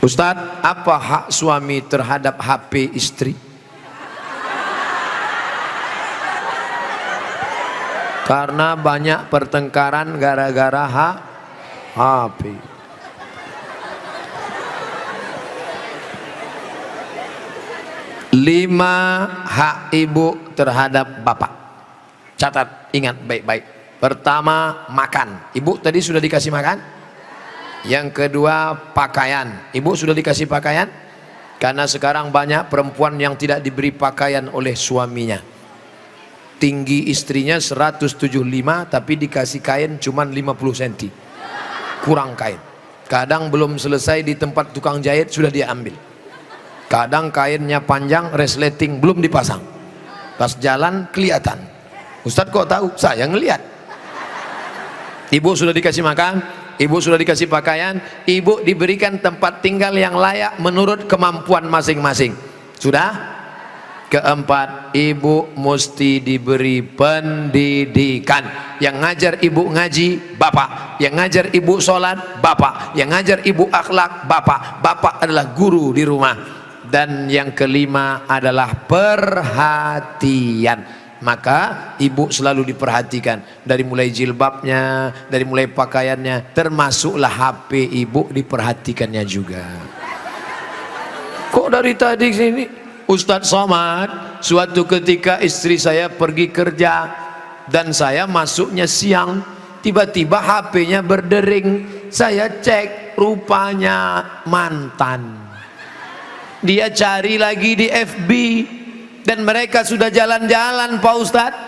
Ustadz, apa hak suami terhadap HP istri? Karena banyak pertengkaran gara-gara HP. Lima hak ibu terhadap bapak. Catat, ingat baik-baik. Pertama, makan. Ibu tadi sudah dikasih makan? Yang kedua, pakaian. Ibu sudah dikasih pakaian? Karena sekarang banyak perempuan yang tidak diberi pakaian oleh suaminya. Tinggi istrinya 175 tapi dikasih kain cuma 50 cm. Kurang kain. Kadang belum selesai di tempat tukang jahit sudah dia ambil. Kadang kainnya panjang, resleting belum dipasang. Pas jalan kelihatan. Ustadz kok tahu? Saya ngelihat. Ibu sudah dikasih makan, ibu sudah dikasih pakaian, ibu diberikan tempat tinggal yang layak menurut kemampuan masing-masing. Sudah? Keempat, ibu mesti diberi pendidikan. Yang ngajar ibu ngaji, bapak. Yang ngajar ibu sholat, bapak. Yang ngajar ibu akhlak, bapak. Bapak adalah guru di rumah. Dan yang kelima adalah perhatian. Maka ibu selalu diperhatikan, dari mulai jilbabnya, dari mulai pakaiannya, termasuklah HP ibu diperhatikannya juga. Kok dari tadi sini Ustadz Somad, suatu ketika istri saya pergi kerja dan saya masuknya siang, tiba-tiba HP-nya berdering. Saya cek, rupanya mantan. Dia cari lagi di FB dan mereka sudah jalan-jalan, Pak Ustadz.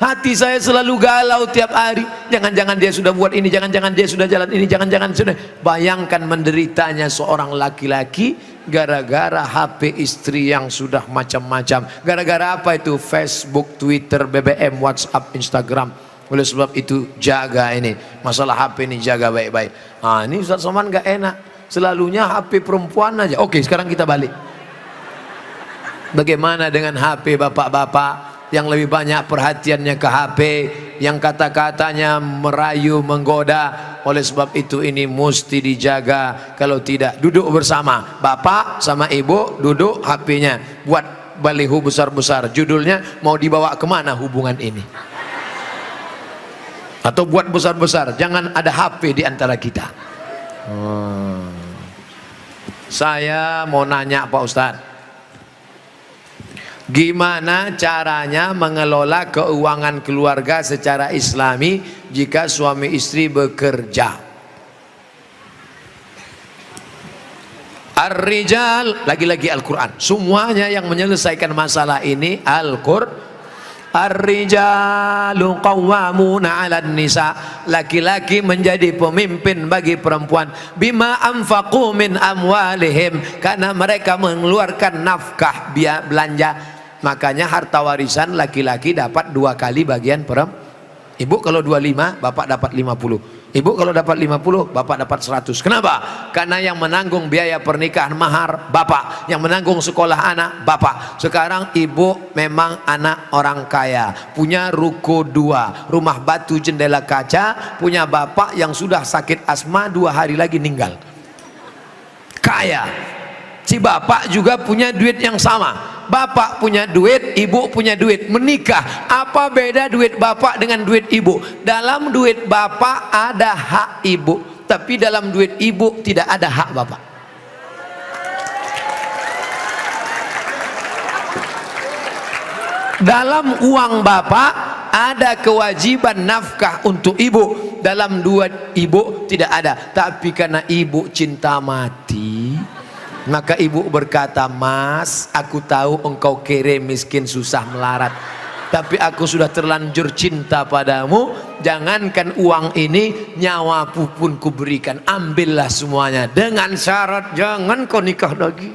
Hati saya selalu galau tiap hari. Jangan-jangan dia sudah buat ini, jangan-jangan dia sudah jalan ini, jangan-jangan sudah. Bayangkan menderitanya seorang laki-laki gara-gara HP istri yang sudah macam-macam. Gara-gara apa itu? Facebook, Twitter, BBM, WhatsApp, Instagram. Oleh sebab itu jaga ini masalah HP ini, jaga baik-baik. Ini Ustadz Somad gak enak, selalunya HP perempuan aja. Oke, sekarang kita balik. Bagaimana dengan HP bapak-bapak yang lebih banyak perhatiannya ke HP, yang kata-katanya merayu, menggoda? Oleh sebab itu ini mesti dijaga. Kalau tidak, duduk bersama, bapak sama ibu duduk, HP-nya buat baliho besar-besar, judulnya mau dibawa kemana hubungan ini, atau buat besar-besar, jangan ada HP di antara kita. Saya mau nanya Pak Ustadz, gimana caranya mengelola keuangan keluarga secara islami jika suami istri bekerja? Ar-rijal, lagi-lagi Al-Quran. Semuanya yang menyelesaikan masalah ini Al-Quran. Ar-rijalu qawwamuna 'alan nisa. Laki-laki menjadi pemimpin bagi perempuan. Bima anfaqu min amwalihim, karena mereka mengeluarkan nafkah, biaya belanja. Makanya harta warisan laki-laki dapat 2 kali bagian perempuan. Ibu kalau 25, bapak dapat 50. Ibu kalau dapat 50, bapak dapat 100. Kenapa? Karena yang menanggung biaya pernikahan mahar bapak, yang menanggung sekolah anak bapak. Sekarang ibu memang anak orang kaya, punya ruko 2, rumah batu jendela kaca, punya bapak yang sudah sakit asma 2 hari lagi meninggal. Kaya. Si bapak juga punya duit yang sama. Bapak punya duit, ibu punya duit, menikah. Apa beda duit bapak dengan duit ibu? Dalam duit bapak ada hak ibu, tapi dalam duit ibu tidak ada hak bapak. Dalam uang bapak ada kewajiban nafkah untuk ibu, dalam duit ibu tidak ada. Tapi karena ibu cinta mati, maka ibu berkata, "Mas, aku tahu engkau kere, miskin, susah, melarat, tapi aku sudah terlanjur cinta padamu. Jangankan uang ini, nyawaku pun kuberikan. Ambillah semuanya, dengan syarat jangan kau nikah lagi."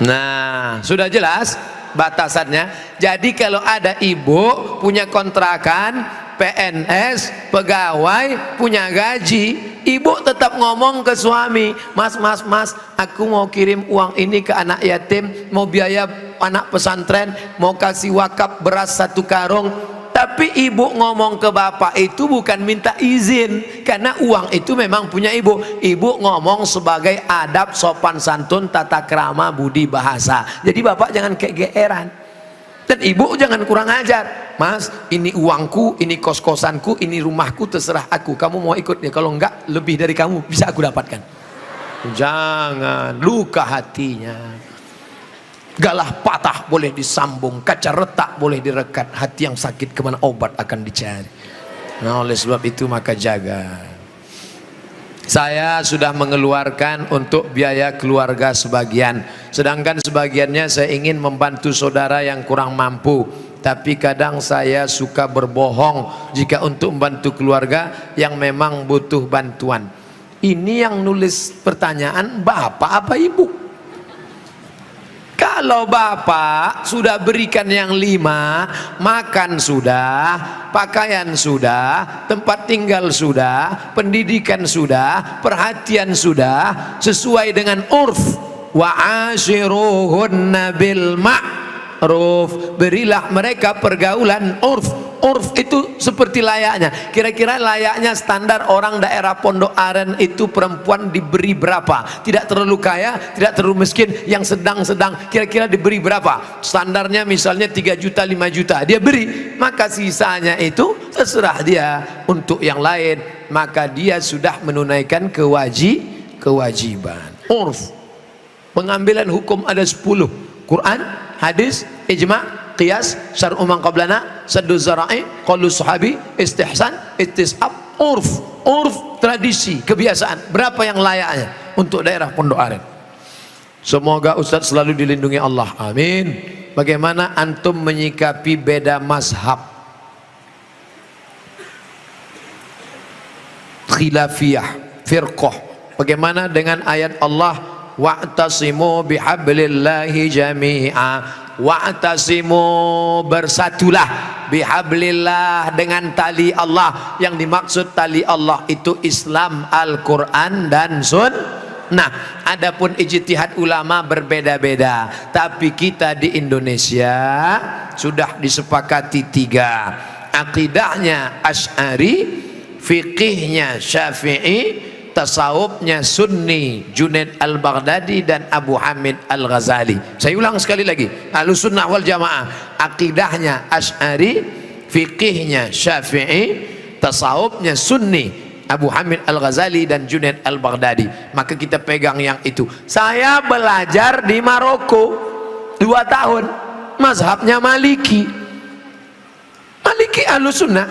Nah, sudah jelas batasannya. Jadi kalau ada ibu punya kontrakan, PNS, pegawai, punya gaji, ibu tetap ngomong ke suami, "Mas, aku mau kirim uang ini ke anak yatim, mau biaya anak pesantren, mau kasih wakaf beras 1 karung." Tapi ibu ngomong ke bapak itu bukan minta izin, karena uang itu memang punya ibu. Ibu ngomong sebagai adab, sopan santun, tata krama, budi bahasa. Jadi bapak jangan kegeeran. Dan ibu jangan kurang ajar. Mas, ini uangku, ini kos-kosanku, ini rumahku, terserah aku. Kamu mau ikut ya? Kalau enggak, lebih dari kamu bisa aku dapatkan. Jangan, luka hatinya. Galah patah boleh disambung, kaca retak boleh direkat, hati yang sakit kemana obat akan dicari. Nah, oleh sebab itu maka jaga. Saya sudah mengeluarkan untuk biaya keluarga sebagian, sedangkan sebagiannya saya ingin membantu saudara yang kurang mampu. Tapi kadang saya suka berbohong jika untuk membantu keluarga yang memang butuh bantuan. Ini yang nulis pertanyaan bapak apa ibu? Kalau bapak sudah berikan yang 5, makan sudah, pakaian sudah, tempat tinggal sudah, pendidikan sudah, perhatian sudah, sesuai dengan urf, wa ashiruhunna bil ma'ruf, berilah mereka pergaulan urf. Urf itu seperti layaknya, kira-kira layaknya standar orang daerah Pondok Aren itu perempuan diberi berapa, tidak terlalu kaya, tidak terlalu miskin, yang sedang-sedang, kira-kira diberi berapa standarnya, misalnya 3 juta 5 juta dia beri, maka sisanya itu terserah dia untuk yang lain, maka dia sudah menunaikan kewajiban. Urf, pengambilan hukum ada 10, Quran, hadis, ijma', qiyas, syar'u man qablana, saddu zara'i, qaulu sahabi, istihsan, istisab, urf. Urf, tradisi, kebiasaan. Berapa yang layaknya untuk daerah Pondok Aren? Semoga Ustadz selalu dilindungi Allah, amin. Bagaimana antum menyikapi beda mazhab, khilafiyah, firqah? Bagaimana dengan ayat Allah, wa'tasimu bihablillahi jami'a, wa'tasimu, bersatulah, bihablillah, dengan tali Allah. Yang dimaksud tali Allah itu Islam, Al-Quran dan Sunnah. Adapun ijtihad ulama berbeda-beda, tapi kita di Indonesia sudah disepakati 3, akidahnya Asy'ari, fikihnya Syafi'i, tasawufnya Sunni, Junaid al-Baghdadi dan Abu Hamid al-Ghazali. Saya ulang sekali lagi, Ahlussunnah wal Jamaah akidahnya Asy'ari, fikihnya Syafi'i, tasawufnya Sunni, Abu Hamid al-Ghazali dan Junaid al-Baghdadi. Maka kita pegang yang itu. Saya belajar di Maroko 2 tahun, mazhabnya Maliki. Maliki Ahlussunnah,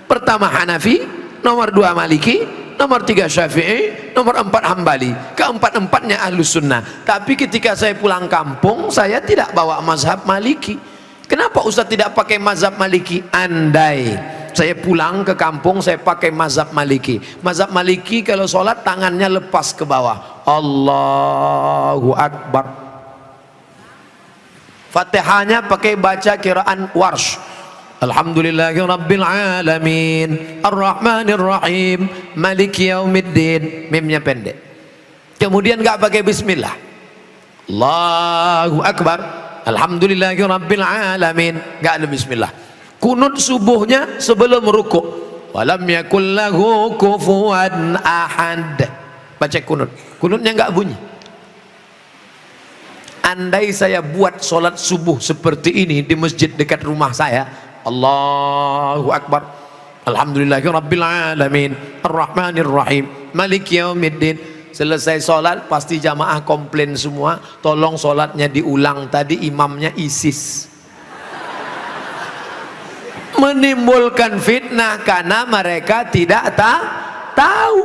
pertama Hanafi, nomor 2 Maliki, nomor 3 Syafi'i, nomor 4 Hambali. Keempat-empatnya Ahlussunnah. Tapi ketika saya pulang kampung, saya tidak bawa mazhab Maliki. Kenapa Ustaz tidak pakai mazhab Maliki? Andai saya pulang ke kampung, saya pakai mazhab Maliki. Mazhab Maliki kalau sholat tangannya lepas ke bawah, Allahu Akbar. Fatihahnya pakai baca kiraan Warsh, Alhamdulillahi Rabbil Alamin, Ar-Rahmanir Rahim, Maliki Yaumiddin. Mimnya pendek. Kemudian gak pakai bismillah, Allahu Akbar, Alhamdulillahi Rabbil Alamin, gak ada bismillah. Kunut subuhnya sebelum rukuk, walam yakul lahu kufuwan ahad, baca kunut. Kunutnya gak bunyi. Andai saya buat sholat subuh seperti ini di masjid dekat rumah saya, Allahu Akbar, Alhamdulillahi Rabbil Alamin, Ar-Rahmanir Rahim, Maliki Yaumiddin. Selesai sholat pasti jamaah komplain semua, tolong sholatnya diulang, tadi imamnya ISIS. Menimbulkan fitnah karena mereka tidak tahu.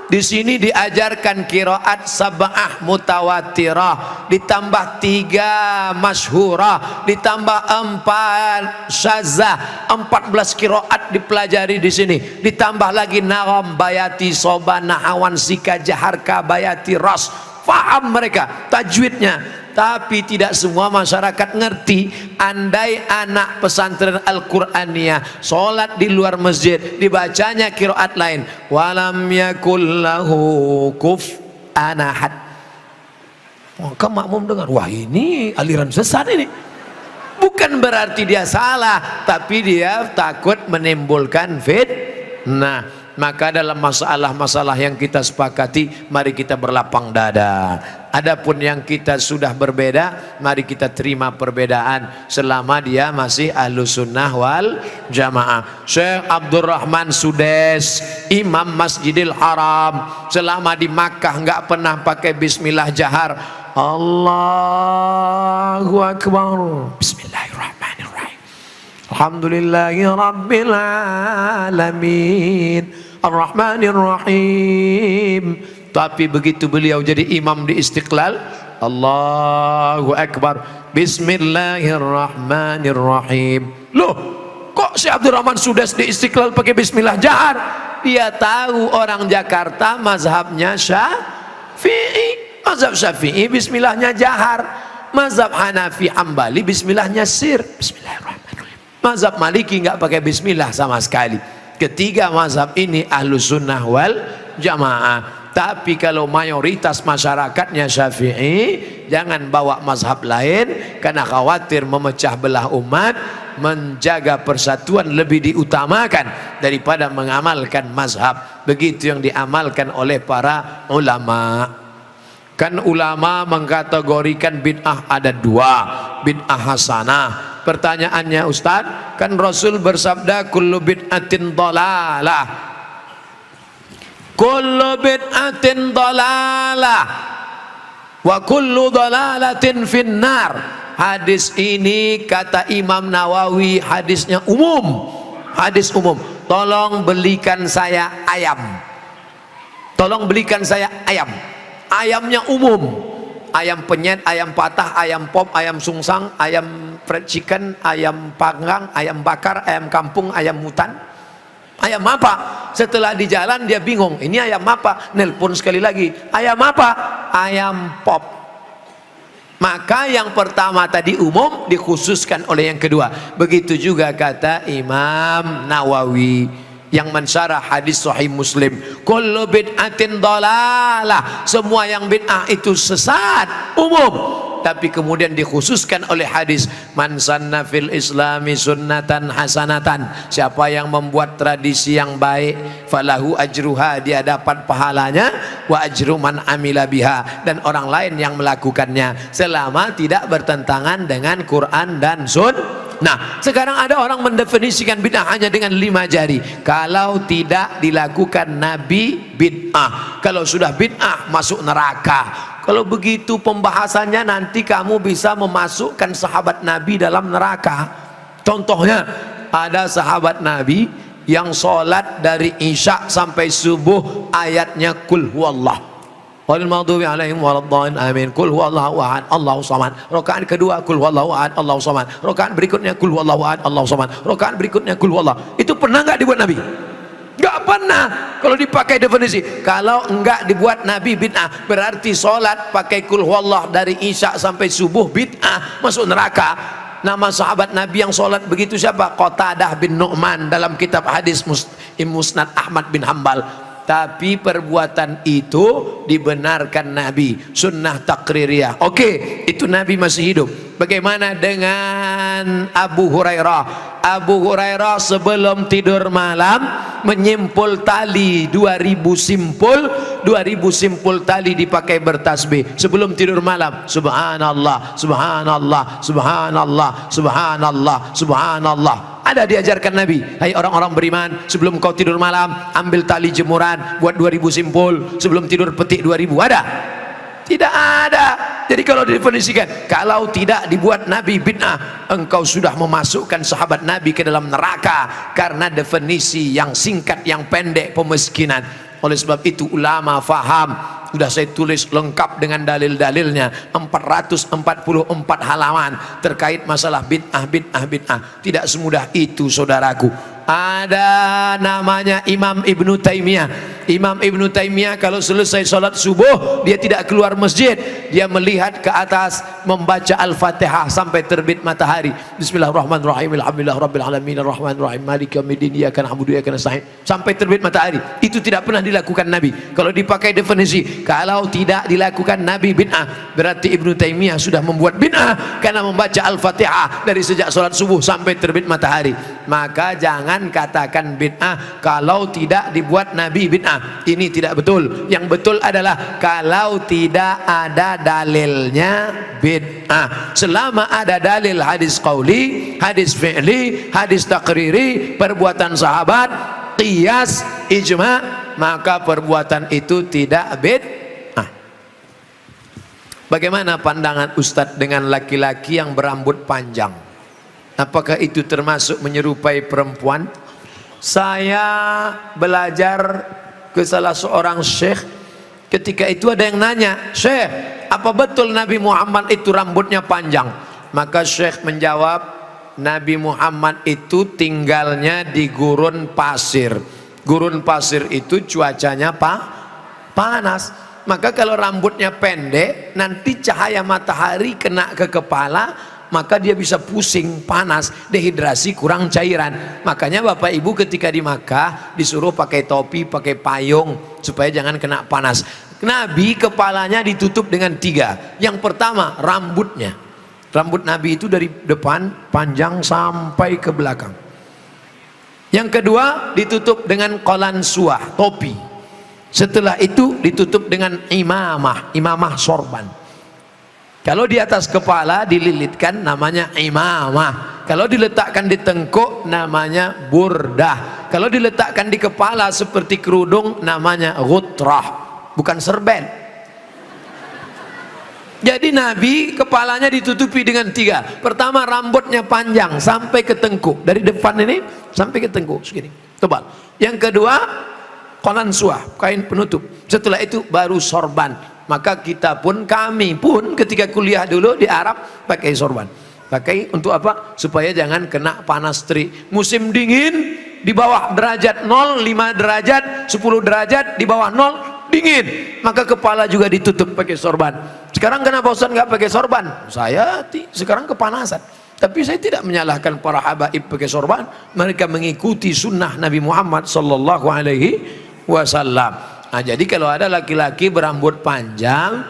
Di sini diajarkan qiraat sab'ah mutawatirah, ditambah 3 masyhurah, ditambah 4 syadzah, 14 qiraat dipelajari di sini. Ditambah lagi nagham, bayati, soba, nahawan, sika, jaharka, bayati, ras. Faham mereka tajwidnya. Tapi tidak semua masyarakat ngerti. Andai anak pesantren Al-Qur'aniyah sholat di luar masjid, dibacanya qiraat lain, walam yakul lahu kufuwan ahad, maka makmum dengar, wah ini aliran sesat ini. Bukan berarti dia salah, tapi dia takut menimbulkan fitnah. Maka dalam masalah-masalah yang kita sepakati, mari kita berlapang dada. Adapun yang kita sudah berbeda, mari kita terima perbedaan selama dia masih Ahlus Sunnah wal Jamaah. Syekh Abdurrahman Sudes, Imam Masjidil Haram, selama di Makkah nggak pernah pakai bismillah jahar. Allahu Akbar. Bismillahirrahmanirrahim. Alhamdulillahi Rabbil Alamin Ar-Rahmanir-Rahim. Tapi begitu beliau jadi imam di Istiqlal, Allahu Akbar, Bismillahirrahmanirrahim. Loh, kok si Abdurrahman Sudes di Istiqlal pakai bismillah jahar? Dia tahu orang Jakarta mazhabnya Syafi'i. Mazhab Syafi'i bismillahnya jahar. Mazhab Hanafi Hambali bismillahnya sir. Bismillahirrahmanirrahim. Mazhab Maliki nggak pakai bismillah sama sekali. Ketiga mazhab ini Ahlus Sunnah wal Jamaah. Tapi kalau mayoritas masyarakatnya Syafi'i, jangan bawa mazhab lain, karena khawatir memecah belah umat. Menjaga persatuan lebih diutamakan daripada mengamalkan mazhab. Begitu yang diamalkan oleh para ulama. Kan ulama mengkategorikan bid'ah ada dua, bid'ah hasanah. Pertanyaannya Ustaz, kan Rasul bersabda kullu bid'atin dhalalah, kullu bid'atin dhalalah wa kullu dhalalatin finnar. Hadis ini kata Imam Nawawi hadisnya umum, hadis umum. Tolong belikan saya ayam, tolong belikan saya ayam. Ayamnya umum, ayam penyet, ayam patah, ayam pop, ayam sungsang, ayam fried chicken, ayam panggang, ayam bakar, ayam kampung, ayam hutan. Ayam apa? Setelah di jalan dia bingung, ini ayam apa? Nelpon sekali lagi, ayam apa? Ayam pop. Maka yang pertama tadi umum dikhususkan oleh yang kedua. Begitu juga kata Imam Nawawi yang mensyarah hadis Sahih Muslim, kullu bid'atin dhalalah, semua yang bid'ah itu sesat, umum. Tapi kemudian dikhususkan oleh hadis man sanna fil islami sunnatan hasanatan, siapa yang membuat tradisi yang baik, falahu ajruha, dia dapat pahalanya, wa ajru man amila biha, dan orang lain yang melakukannya selama tidak bertentangan dengan Quran dan Sunnah. Nah, sekarang ada orang mendefinisikan bid'ah hanya dengan 5 jari. Kalau tidak dilakukan Nabi, bid'ah. Kalau sudah bid'ah, masuk neraka. Kalau begitu pembahasannya, nanti kamu bisa memasukkan sahabat Nabi dalam neraka. Contohnya, ada sahabat Nabi yang sholat dari Isya sampai subuh ayatnya kul huwallah. Walil maghdubi alaihim waladdallin amin. Kul huwallahu ahad Allahu samad. Rakaat kedua kul huwallahu ahad Allahu samad. Rakaat berikutnya kul huwallahu ahad Allahu samad. Rakaat berikutnya kul huwallah. Itu pernah enggak dibuat Nabi? Enggak pernah. Kalau dipakai definisi, kalau enggak dibuat Nabi bid'ah, berarti sholat pakai kul huwallah dari Isya sampai subuh bid'ah, masuk neraka. Nama sahabat Nabi yang sholat begitu siapa? Qatadah bin Nu'man dalam kitab hadis Musnad Ahmad bin Hambal. Tapi perbuatan itu dibenarkan Nabi, sunnah takririyah. Oke, itu Nabi masih hidup. Bagaimana dengan Abu Hurairah? Abu Hurairah sebelum tidur malam menyimpul tali 2000 simpul tali dipakai bertasbih sebelum tidur malam. Subhanallah, subhanallah, subhanallah, subhanallah, subhanallah. Ada diajarkan Nabi, hai orang-orang beriman, sebelum kau tidur malam ambil tali jemuran, buat 2000 simpul, sebelum tidur petik 2000. Ada? Tidak ada. Jadi kalau didefinisikan, kalau tidak dibuat Nabi bid'ah, engkau sudah memasukkan sahabat Nabi ke dalam neraka, karena definisi yang singkat, yang pendek, pemiskinan. Oleh sebab itu ulama faham, sudah saya tulis lengkap dengan dalil-dalilnya, 444 halaman terkait masalah bid'ah. Tidak semudah itu saudaraku. Ada namanya Imam Ibnu Taimiyah. Imam Ibnu Taimiyah kalau selesai sholat subuh dia tidak keluar masjid, dia melihat ke atas membaca Al-Fatihah sampai terbit matahari. Bismillahirrahmanirrahim, alhamdulillah rabbil alamin, arrahmanirrahim, maliki yaumiddin, iyyaka na'budu wa iyyaka nasta'in, sampai terbit matahari. Itu tidak pernah dilakukan Nabi. Kalau dipakai definisi, kalau tidak dilakukan Nabi bid'ah, berarti Ibnu Taimiyah sudah membuat bid'ah karena membaca Al-Fatihah dari sejak sholat subuh sampai terbit matahari. Maka jangan katakan bid'ah kalau tidak dibuat Nabi bid'ah. Ini tidak betul. Yang betul adalah kalau tidak ada dalilnya bid'ah. Selama ada dalil hadis qauli, hadis fi'li, hadis takriri, perbuatan sahabat, qiyas, ijma', maka perbuatan itu tidak bid'ah. Bagaimana pandangan Ustadz dengan laki-laki yang berambut panjang? Apakah itu termasuk menyerupai perempuan? Saya belajar ke salah seorang syekh, ketika itu ada yang nanya, "Syekh, apa betul Nabi Muhammad itu rambutnya panjang?" Maka syekh menjawab, Nabi Muhammad itu tinggalnya di gurun pasir. Gurun pasir itu cuacanya panas. Maka kalau rambutnya pendek, nanti cahaya matahari kena ke kepala, maka dia bisa pusing, panas, dehidrasi, kurang cairan. Makanya Bapak Ibu ketika di Makkah disuruh pakai topi, pakai payung supaya jangan kena panas. Nabi kepalanya ditutup dengan 3. Yang pertama rambutnya. Rambut Nabi itu dari depan panjang sampai ke belakang. Yang kedua ditutup dengan qalansuah, topi. Setelah itu ditutup dengan imamah sorban. Kalau di atas kepala dililitkan namanya imamah. Kalau diletakkan di tengkuk namanya burdah. Kalau diletakkan di kepala seperti kerudung namanya ghutrah, bukan serben. Jadi Nabi kepalanya ditutupi dengan 3. Pertama rambutnya panjang sampai ke tengkuk, dari depan ini sampai ke tengkuk segini, tebal. Yang kedua qalansuah, kain penutup. Setelah itu baru sorban. Maka kita pun, kami pun ketika kuliah dulu di Arab pakai sorban. Pakai untuk apa? Supaya jangan kena panas terik. Musim dingin di bawah derajat 0, 5 derajat, 10 derajat, di bawah 0 dingin. Maka kepala juga ditutup pakai sorban. Sekarang kenapa Ustaz nggak pakai sorban? Saya sekarang kepanasan. Tapi saya tidak menyalahkan para habaib pakai sorban. Mereka mengikuti sunnah Nabi Muhammad sallallahu alaihi wasallam. Nah, jadi kalau ada laki-laki berambut panjang,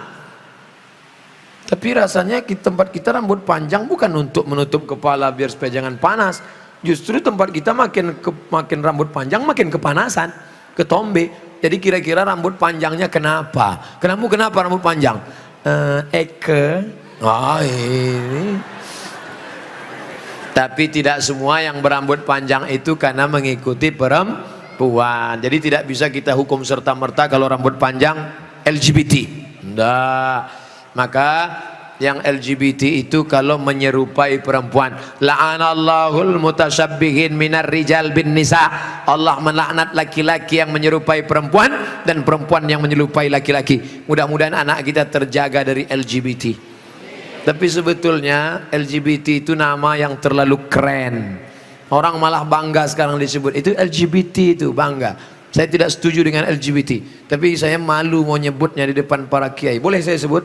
tapi rasanya di tempat kita rambut panjang bukan untuk menutup kepala biar supaya jangan panas. Justru tempat kita makin rambut panjang makin kepanasan, ketombe. Jadi kira-kira rambut panjangnya kenapa? Kenapa rambut panjang? Ini. Tapi tidak semua yang berambut panjang itu karena mengikuti perempuan. Jadi tidak bisa kita hukum serta-merta kalau rambut panjang LGBT. Enggak. Maka yang LGBT itu kalau menyerupai perempuan, la'anallahul mutasyabbihin minar rijal bin nisa. Allah melaknat laki-laki yang menyerupai perempuan dan perempuan yang menyerupai laki-laki. Mudah-mudahan anak kita terjaga dari LGBT. Tapi sebetulnya LGBT itu nama yang terlalu keren. Orang malah bangga sekarang disebut itu LGBT, itu bangga. Saya tidak setuju dengan LGBT, tapi saya malu mau nyebutnya di depan para kiai. Boleh saya sebut?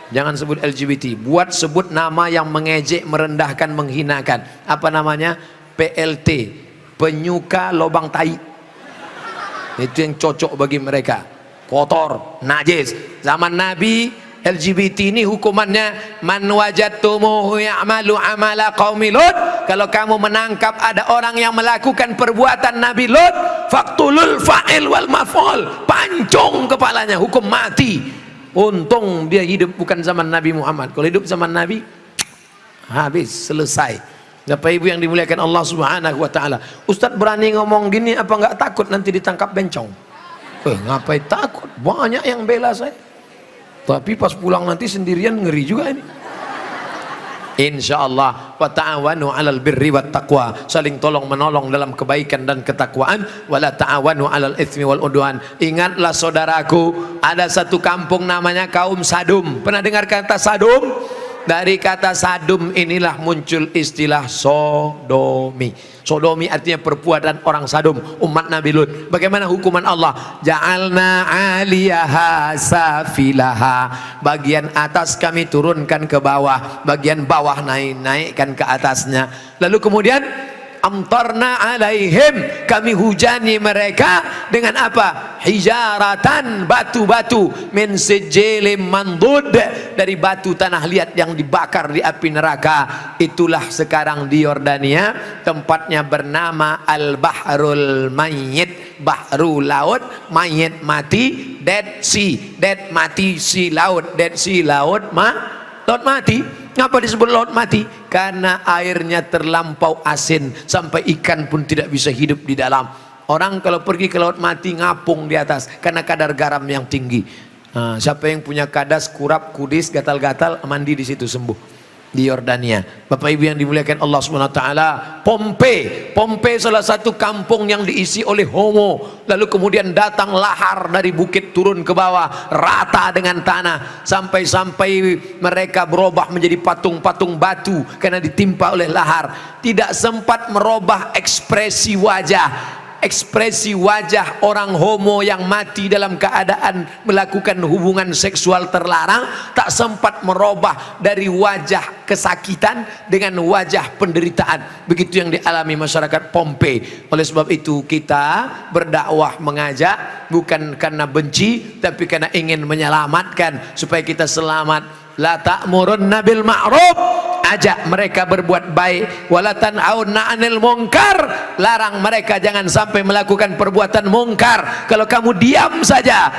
Jangan sebut LGBT. Buat sebut nama yang mengejek, merendahkan, menghinakan. Apa namanya? PLT, penyuka lobang tai. Itu yang cocok bagi mereka. Kotor, najis. Zaman Nabi LGBT ini hukumannya man wajadtumuhu ya'malu amala qaumi Lut. Kalau kamu menangkap ada orang yang melakukan perbuatan Nabi Lut, faqtulul fa'il wal maf'ul, pancung kepalanya, hukum mati. Untung dia hidup bukan zaman Nabi Muhammad. Kalau hidup zaman Nabi habis, selesai. Bapak Ibu yang dimuliakan Allah Subhanahu wa taala. Ustaz berani ngomong gini apa enggak takut nanti ditangkap bencong? Ngapain takut? Banyak yang bela saya. Tapi pas pulang nanti sendirian ngeri juga ini. Insyaallah wa ta'awanu 'alal birri wat taqwa, saling tolong menolong dalam kebaikan dan ketakwaan, wala ta'awanu 'alal itsmi wal udwan. Ingatlah saudaraku, ada satu kampung namanya kaum Sadum. Pernah dengar kata Sadum? Dari kata sadum inilah muncul istilah sodomi. Sodomi artinya perbuatan orang sadum, umat Nabi Lut. Bagaimana hukuman Allah? Ja'alna 'aliyaha safilaha. Bagian atas kami turunkan ke bawah, bagian bawah naikkan ke atasnya. Lalu kemudian amtarna alaihim, kami hujani mereka dengan apa? Hijaratan, batu-batu, min sijilin mandud, dari batu tanah liat yang dibakar di api neraka. Itulah sekarang di Yordania, tempatnya bernama Al-Bahrul Mayyit, bahru laut, mayit mati, Dead Sea, dead mati, sea laut, Dead Sea laut laut mati. Kenapa disebut laut mati? Karena airnya terlampau asin sampai ikan pun tidak bisa hidup di dalam. Orang kalau pergi ke laut mati ngapung di atas karena kadar garam yang tinggi. Nah, siapa yang punya kadas, kurap, kudis, gatal-gatal, mandi di situ sembuh. Di Yordania. Bapak Ibu yang dimuliakan Allah Subhanahu wa taala, Pompei salah satu kampung yang diisi oleh homo. Lalu kemudian datang lahar dari bukit turun ke bawah, rata dengan tanah, sampai mereka berubah menjadi patung-patung batu karena ditimpa oleh lahar. Tidak sempat merubah ekspresi wajah. Ekspresi wajah orang homo yang mati dalam keadaan melakukan hubungan seksual terlarang tak sempat merubah dari wajah kesakitan dengan wajah penderitaan. Begitu yang dialami masyarakat Pompei. Oleh sebab itu kita berdakwah, mengajak bukan karena benci tapi karena ingin menyelamatkan supaya kita selamat. La ta'murunna bil ma'ruf, ajak mereka berbuat baik, wala tanhauna 'anil munkar, larang mereka jangan sampai melakukan perbuatan mungkar. Kalau kamu diam saja,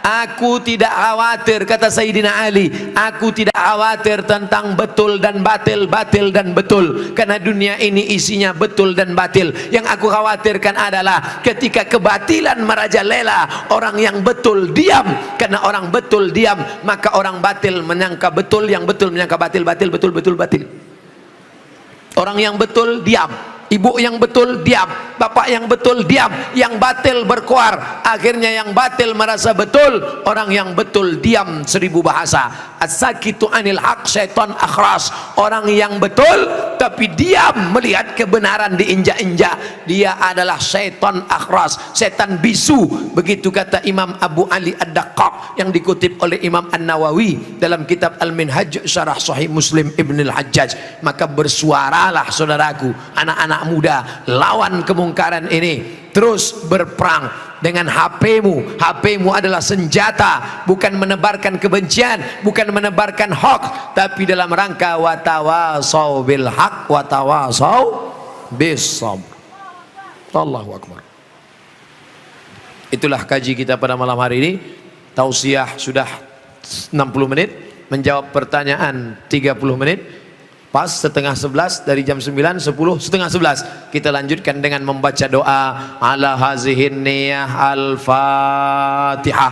aku tidak khawatir, kata Sayyidina Ali, aku tidak khawatir tentang betul dan batil, batil dan betul, karena dunia ini isinya betul dan batil. Yang aku khawatirkan adalah ketika kebatilan merajalela, orang yang betul diam. Karena orang betul diam, maka orang batil menyangka betul, yang betul menyangka batil, batil betul, betul batil. Orang yang betul diam, ibu yang betul diam, bapak yang betul diam, yang batil berkuar. Akhirnya yang batil merasa betul, orang yang betul diam 1000 bahasa. As-sakitu anil haq syaitan akhras. Orang yang betul tapi diam melihat kebenaran diinjak-injak, dia adalah syaitan akhras, setan bisu. Begitu kata Imam Abu Ali Ad-Daqqaq yang dikutip oleh Imam An-Nawawi dalam kitab Al-Minhaj Syarah Sahih Muslim Ibn Al-Hajjaj. Maka bersuaralah saudaraku, anak-anak muda, lawan kemungkaran ini. Terus berperang dengan HP-mu. HP-mu adalah senjata, bukan menebarkan kebencian, bukan menebarkan hoax, tapi dalam rangka watawasau bil haq watawasau bis sabr. Allahu akbar. Itulah kaji kita pada malam hari ini. Tausiah sudah 60 menit, menjawab pertanyaan 30 menit. Pas setengah 11, dari jam 9, 10, setengah 11 kita lanjutkan dengan membaca doa ala hazihin niyah al-fatihah.